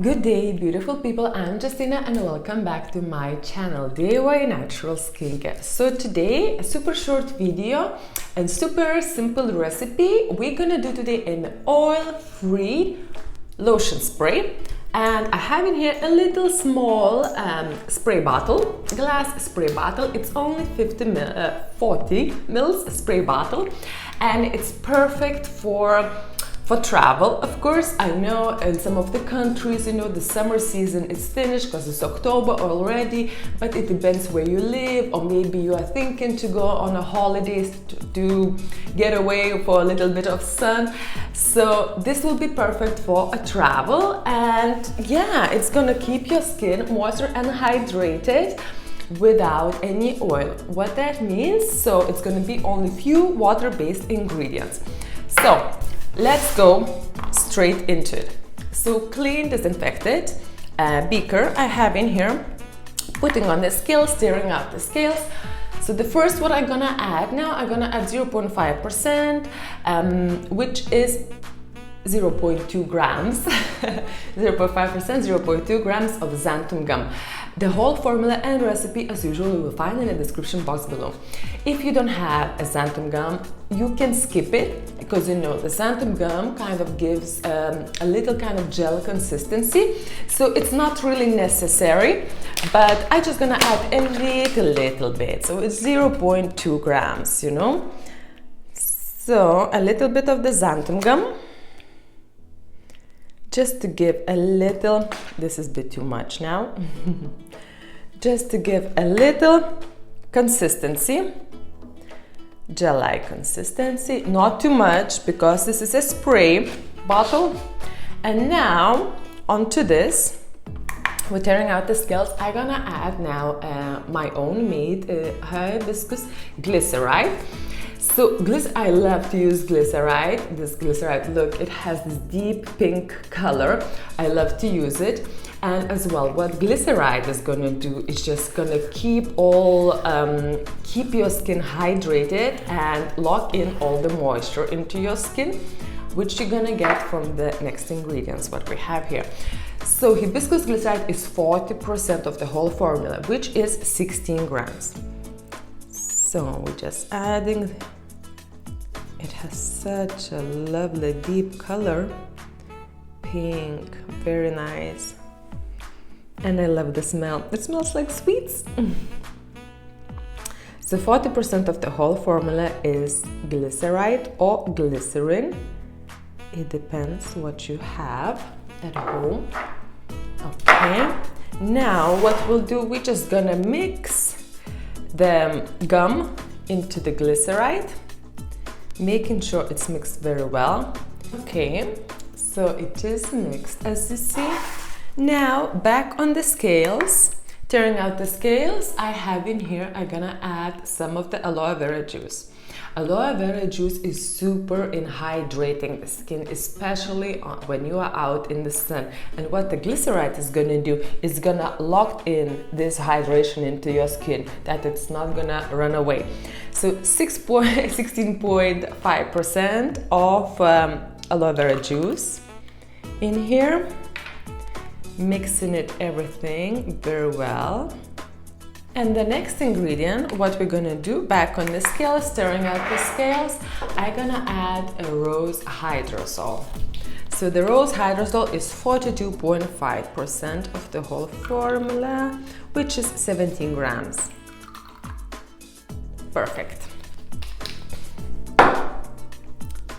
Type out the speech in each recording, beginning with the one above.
Good day, beautiful people. I'm Justina and welcome back to my channel DIY Natural Skincare. So today, a super short video and super simple recipe. We're gonna do today an oil-free lotion spray. And I have in here a little small spray bottle, glass spray bottle. It's only 40 mils spray bottle, and it's perfect for travel. Of course, I know in some of the countries, the summer season is finished because it's October already, but it depends where you live, or maybe you are thinking to go on a holiday to get away for a little bit of sun. So this will be perfect for a travel, and yeah, it's gonna keep your skin moisture and hydrated without any oil. What that means, so it's gonna be only few water-based ingredients. So let's go straight into it. So clean, disinfected beaker I have in here, putting on the scales, stirring out the scales. So the first what I'm gonna add now, I'm gonna add 0.5%, which is 0.2 grams, 0.5%, 0.2 grams of Xanthan Gum. The whole formula and recipe, as usual, you will find in the description box below. If you don't have a Xanthan Gum, you can skip it, because the Xanthan Gum kind of gives a little kind of gel consistency, so it's not really necessary, but I'm just gonna add a little bit, so it's 0.2 grams, So a little bit of the Xanthan Gum, just to give a little, this is a bit too much now, just to give a little consistency, gel-like consistency, not too much because this is a spray bottle. And now onto this, we're tearing out the scales. I'm gonna add now my own made Hibiscus Glyceride. So I love to use glyceride. This glyceride, look, it has this deep pink color. I love to use it. And as well, what glyceride is gonna do is just gonna keep your skin hydrated and lock in all the moisture into your skin, which you're gonna get from the next ingredients, what we have here. So Hibiscus Glyceride is 40% of the whole formula, which is 16 grams. So we're just adding. It has such a lovely deep color, pink, very nice. And I love the smell. It smells like sweets. So 40% of the whole formula is glyceride or glycerin. It depends what you have at home. Okay. Now what we'll do, we're just gonna mix the gum into the glyceride, making sure it's mixed very well. Okay, so it is mixed, as you see. Now back on the scales, tearing out the scales, I have in here, I'm gonna add some of the aloe vera juice. Aloe vera juice is super in hydrating the skin, especially when you are out in the sun. And what the glyceride is gonna do is gonna lock in this hydration into your skin, that it's not gonna run away. So 16.5% of aloe vera juice in here, mixing it everything very well. And the next ingredient, what we're gonna do, back on the scale, stirring out the scales, I'm gonna add a rose hydrosol. So the rose hydrosol is 42.5% of the whole formula, which is 17 grams. Perfect.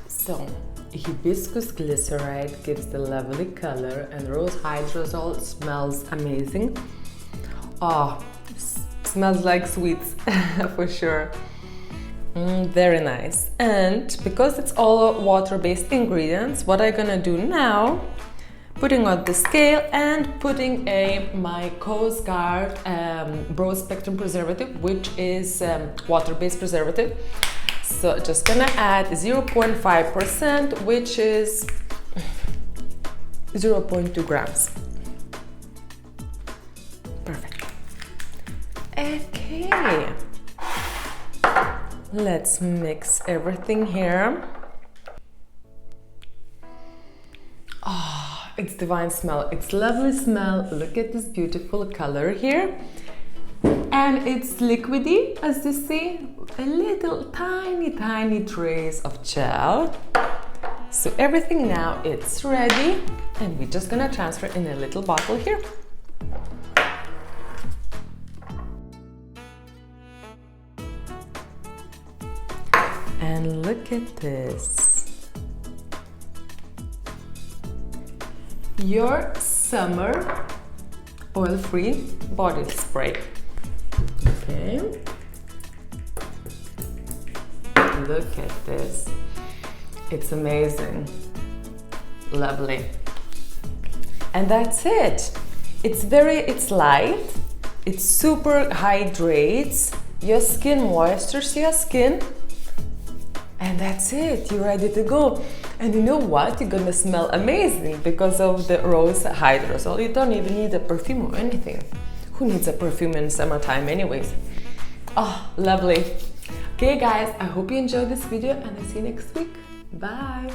So Hibiscus Glyceride gives the lovely color, and rose hydrosol smells amazing. Oh, smells like sweets for sure. Very nice. And because it's all water-based ingredients, what I'm gonna do now, putting on the scale and putting my Coast Guard broad spectrum preservative, which is water-based preservative. So just gonna add 0.5%, which is 0.2 grams. Perfect. Okay. Let's mix everything here. Oh, it's divine smell. It's lovely smell. Look at this beautiful color here. And it's liquidy, as you see, a little tiny trace of gel. So everything now it's ready, and we're just gonna transfer in a little bottle here. And look at this. Your summer oil-free body spray. Okay. Look at this. It's amazing. Lovely. And that's it. It's light. It super hydrates your skin, moistures your skin. And that's it, you're ready to go. And you know what? You're gonna smell amazing because of the rose hydrosol. You don't even need a perfume or anything. Who needs a perfume in summertime anyways? Oh, lovely. Okay guys, I hope you enjoyed this video and I'll see you next week. Bye.